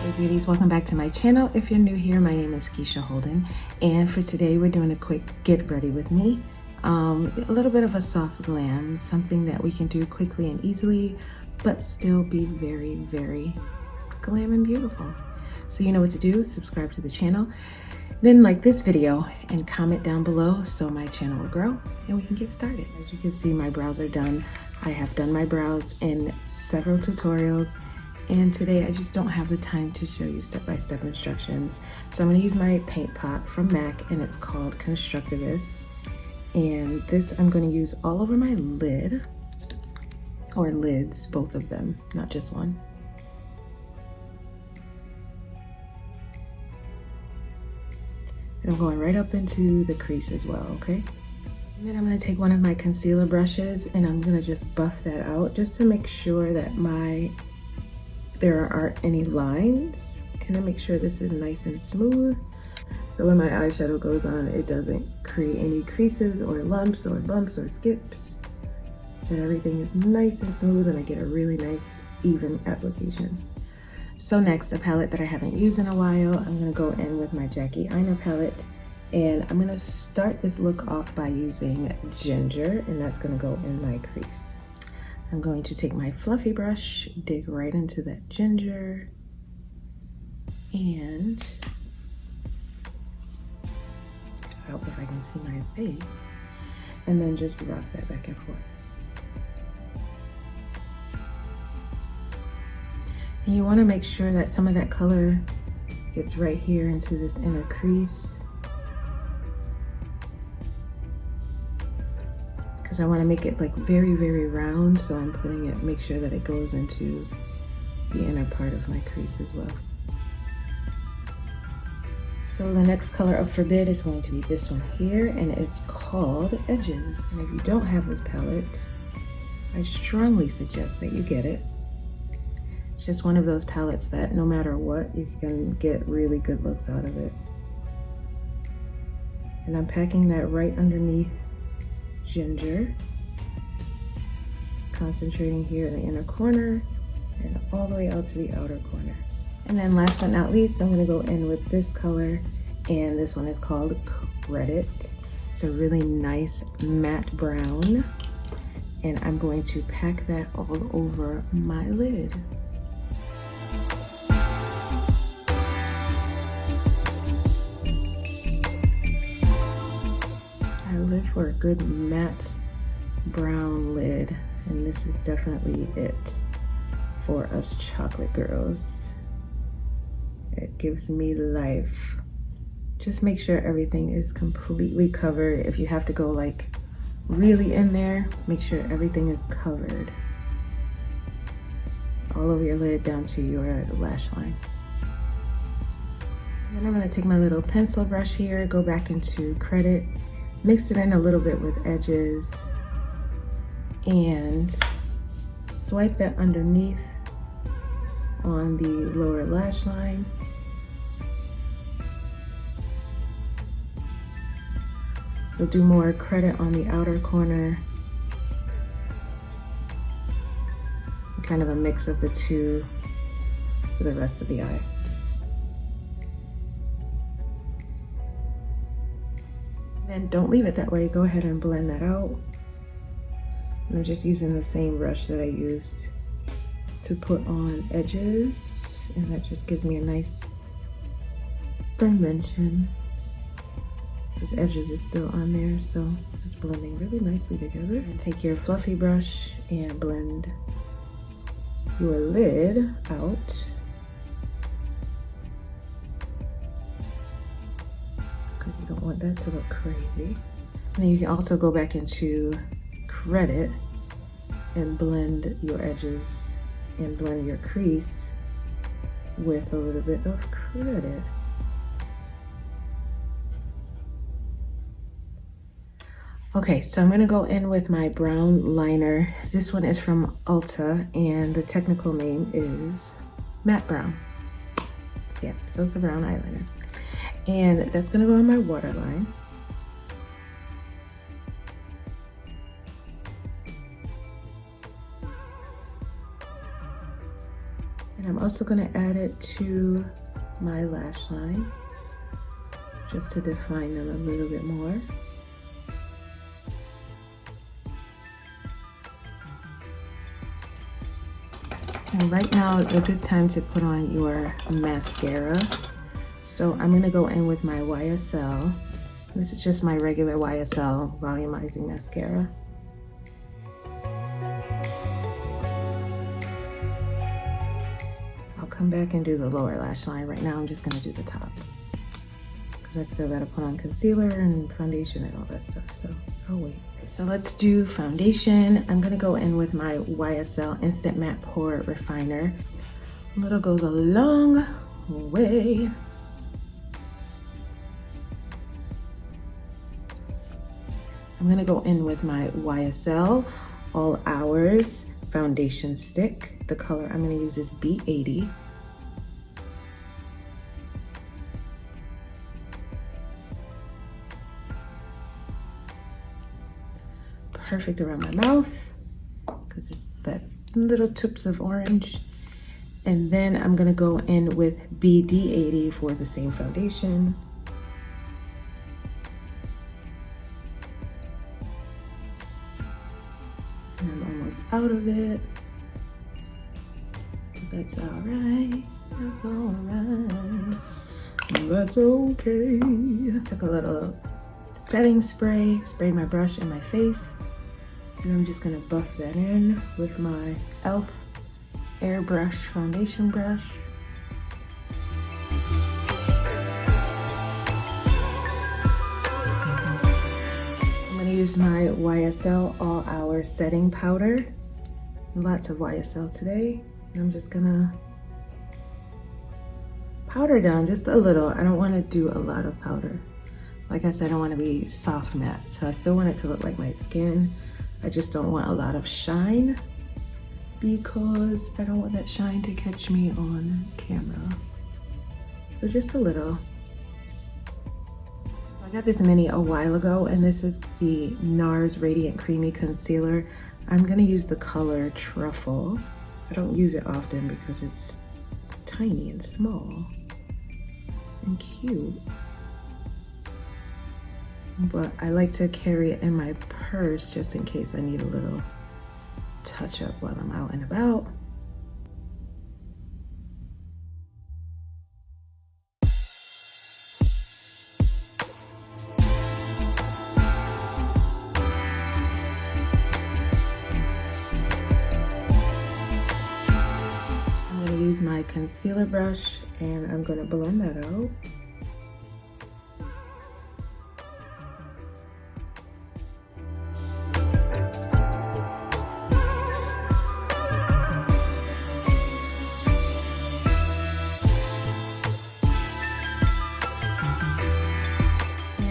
Hey beauties, welcome back to my channel. If you're new here, my name is Keisha Holden, and for today we're doing a quick get ready with me. A little bit of a soft glam, something that we can do quickly and easily, but still be very, very glam and beautiful. So you know what to do, subscribe to the channel, then like this video and comment down below so my channel will grow and we can get started. As you can see, my brows are done. I have done my brows in several tutorials, and today I just don't have the time to show you step-by-step instructions. So I'm gonna use my paint pot from MAC, and it's called Constructivist. And this I'm gonna use all over my lid, or lids, both of them, not just one. And I'm going right up into the crease as well, okay? And then I'm gonna take one of my concealer brushes and I'm gonna just buff that out just to make sure that there aren't any lines, and I make sure this is nice and smooth. So when my eyeshadow goes on, it doesn't create any creases or lumps or bumps or skips. And everything is nice and smooth and I get a really nice even application. So next, a palette that I haven't used in a while, I'm gonna go in with my Aina palette, and I'm gonna start this look off by using ginger, and that's gonna go in my crease. I'm going to take my fluffy brush, dig right into that ginger, and I hope if I can see my face, and then just rock that back and forth. And you want to make sure that some of that color gets right here into this inner crease, because I want to make it like very, very round. So I'm putting it, make sure that it goes into the inner part of my crease as well. So the next color up for bid is going to be this one here, and it's called Edges. And if you don't have this palette, I strongly suggest that you get it. It's just one of those palettes that no matter what, you can get really good looks out of it. And I'm packing that right underneath ginger, concentrating here in the inner corner and all the way out to the outer corner. And then last but not least, I'm going to go in with this color, and this one is called Corrector. It's a really nice matte brown, and I'm going to pack that all over my lid. I live for a good matte brown lid, and this is definitely it for us chocolate girls. It gives me life. Just make sure everything is completely covered. If you have to go like really in there, make sure everything is covered all over your lid down to your lash line. Then I'm gonna take my little pencil brush here, go back into Credit, mix it in a little bit with Edges, and swipe that underneath on the lower lash line. So do more Credit on the outer corner. Kind of a mix of the two for the rest of the eye. Then don't leave it that way. Go ahead and blend that out. I'm just using the same brush that I used to put on Edges, and that just gives me a nice dimension. This Edges is still on there, so it's blending really nicely together. And take your fluffy brush and blend your lid out. Because you don't want that to look crazy. And then you can also go back into Credit and blend your edges and blend your crease with a little bit of Credit. Okay, so I'm gonna go in with my brown liner. This one is from Ulta, and the technical name is Matte Brown. Yeah, so it's a brown eyeliner. And that's gonna go on my waterline. And I'm also going to add it to my lash line just to define them a little bit more. And right now is a good time to put on your mascara. So I'm going to go in with my YSL. This is just my regular YSL volumizing mascara. I'll come back and do the lower lash line. Right now I'm just going to do the top, because I still got to put on concealer and foundation and all that stuff, so I'll wait. So let's do foundation. I'm going to go in with my YSL Instant Matte Pore Refiner. A little goes a long way. I'm going to go in with my YSL All Hours foundation stick. The color I'm going to use is B80. Perfect around my mouth because it's that little tips of orange. And then I'm going to go in with BD80 for the same foundation. And I'm almost out of it. That's all right. That's all right. That's okay. I took a little setting spray, sprayed my brush in my face. And I'm just gonna buff that in with my e.l.f. airbrush foundation brush. I'm gonna use my YSL All Hour setting powder. Lots of YSL today. And I'm just gonna powder down just a little. I don't wanna do a lot of powder. Like I said, I want to be soft matte, so I still want it to look like my skin. I just don't want a lot of shine because I don't want that shine to catch me on camera. So just a little. I got this mini a while ago, and this is the NARS Radiant Creamy Concealer. I'm going to use the color Truffle. I don't use it often because it's tiny and small and cute. But I like to carry it in my purse just in case I need a little touch up while I'm out and about. I'm going to use my concealer brush and I'm going to blend that out.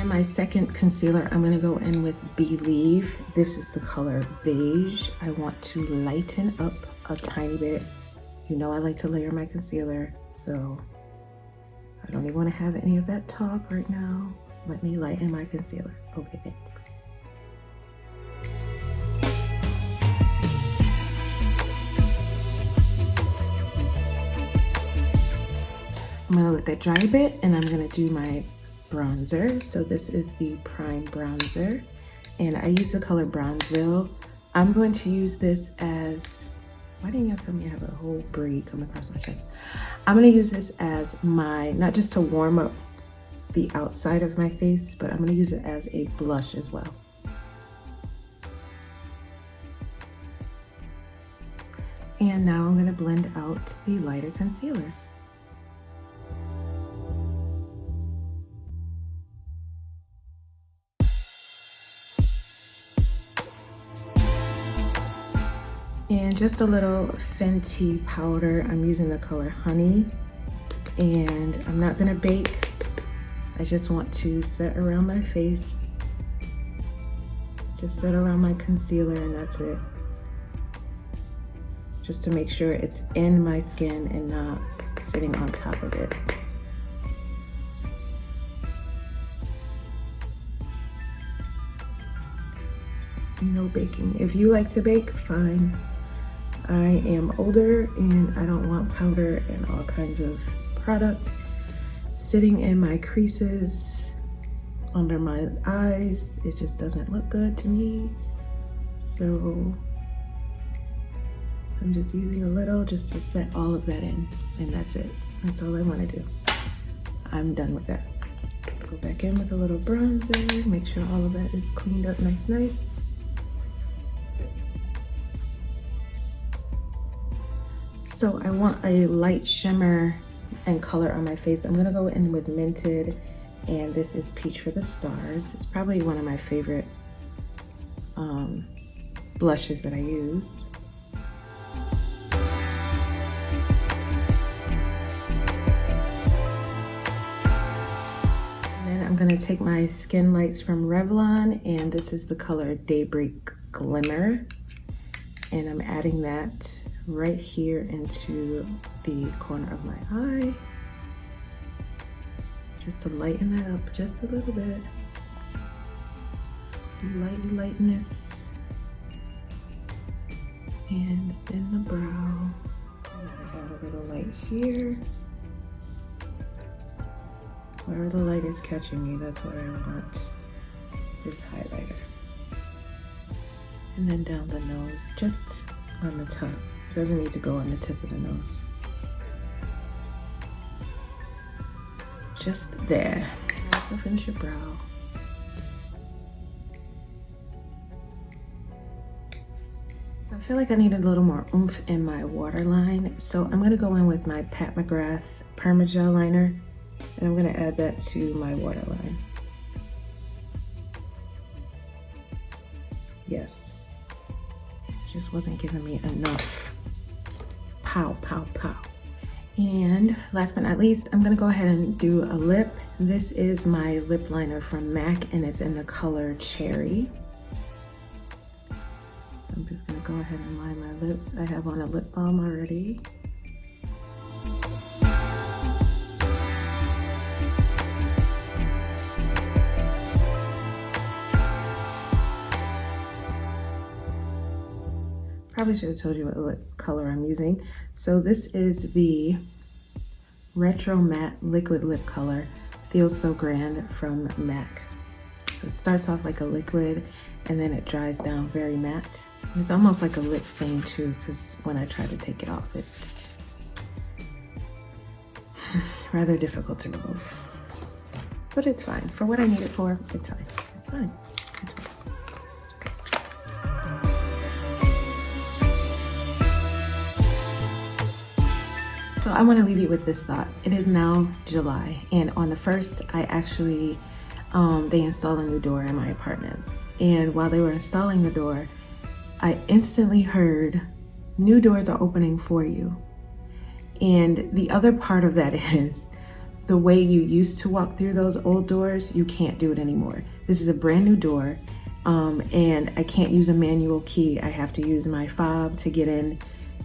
My second concealer, I'm going to go in with Believe. This is the color Beige. I want to lighten up a tiny bit. You know I like to layer my concealer, so I don't even want to have any of that talk right now. Let me lighten my concealer. Okay, thanks. I'm going to let that dry a bit, and I'm going to do my bronzer. So this is the Prime Bronzer, and I use the color Bronzeville. I'm going to use this as, why didn't you tell me I have a whole braid coming across my chest? I'm going to use this as my, not just to warm up the outside of my face, but I'm going to use it as a blush as well. And now I'm going to blend out the lighter concealer. And just a little Fenty powder. I'm using the color Honey, and I'm not gonna bake. I just want to set around my face. Just set around my concealer, and that's it. Just to make sure it's in my skin and not sitting on top of it. No baking. If you like to bake, fine. I am older and I don't want powder and all kinds of product sitting in my creases, under my eyes. It just doesn't look good to me. So I'm just using a little just to set all of that in, and that's it. That's all I want to do. I'm done with that. Go back in with a little bronzer, make sure all of that is cleaned up nice. So I want a light shimmer and color on my face. I'm gonna go in with Mented, and this is Peach for the Stars. It's probably one of my favorite blushes that I use. And then I'm gonna take my SkinLights from Revlon, and this is the color Daybreak Glimmer. And I'm adding that right here into the corner of my eye, just to lighten that up just a little bit. Slight lightness. And in the brow, I got a little light here. Wherever the light is catching me, that's where I want this highlighter. And then down the nose, just on the top. Doesn't need to go on the tip of the nose. Just there. Also finish your brow. So I feel like I need a little more oomph in my waterline. So I'm gonna go in with my Pat McGrath Permagel liner, and I'm gonna add that to my waterline. Yes. Just wasn't giving me enough. Pow, pow, pow. And last but not least, I'm gonna go ahead and do a lip. This is my lip liner from MAC, and it's in the color Cherry. So I'm just gonna go ahead and line my lips. I have on a lip balm already. Probably should have told you what lip color I'm using. So this is the Retro Matte Liquid Lip Color. Feels So Grand from MAC. So it starts off like a liquid and then it dries down very matte. It's almost like a lip stain too, because when I try to take it off, it's rather difficult to remove. But it's fine. For what I need it for, it's fine. It's fine. It's fine. So I want to leave you with this thought. It is now July, and on the 1st, I actually, they installed a new door in my apartment. And while they were installing the door, I instantly heard, new doors are opening for you. And the other part of that is, the way you used to walk through those old doors, you can't do it anymore. This is a brand new door, and I can't use a manual key. I have to use my fob to get in.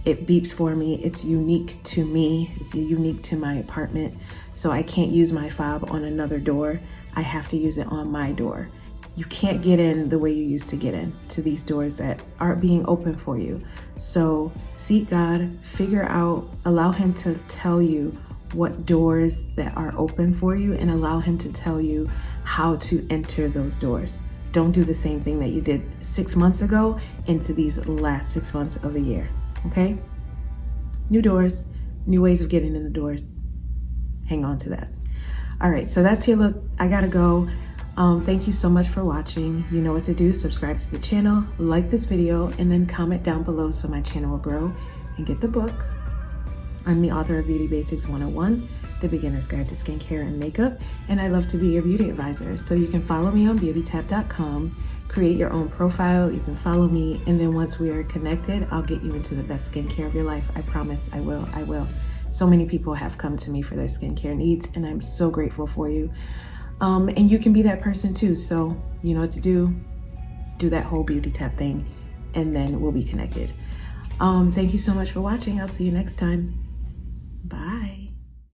It beeps for me. It's unique to me. It's unique to my apartment. So I can't use my fob on another door. I have to use it on my door. You can't get in the way you used to get in to these doors that aren't being open for you. So seek God, figure out, allow Him to tell you what doors that are open for you, and allow Him to tell you how to enter those doors. Don't do the same thing that you did 6 months ago into these last 6 months of the year. Okay? New doors, new ways of getting in the doors. Hang on to that. All right, so that's your look. I gotta go. Thank you so much for watching. You know what to do. Subscribe to the channel, like this video, and then comment down below so my channel will grow. And get the book. I'm the author of Beauty Basics 101, The Beginner's Guide to Skincare and Makeup, and I love to be your beauty advisor. So you can follow me on beautytap.com, create your own profile, you can follow me, and then once we are connected, I'll get you into the best skincare of your life. I promise I will. So many people have come to me for their skincare needs, and I'm so grateful for you. And you can be that person too. So you know what to do. Do that whole beauty tap thing, and then we'll be connected. Thank you so much for watching. I'll see you next time.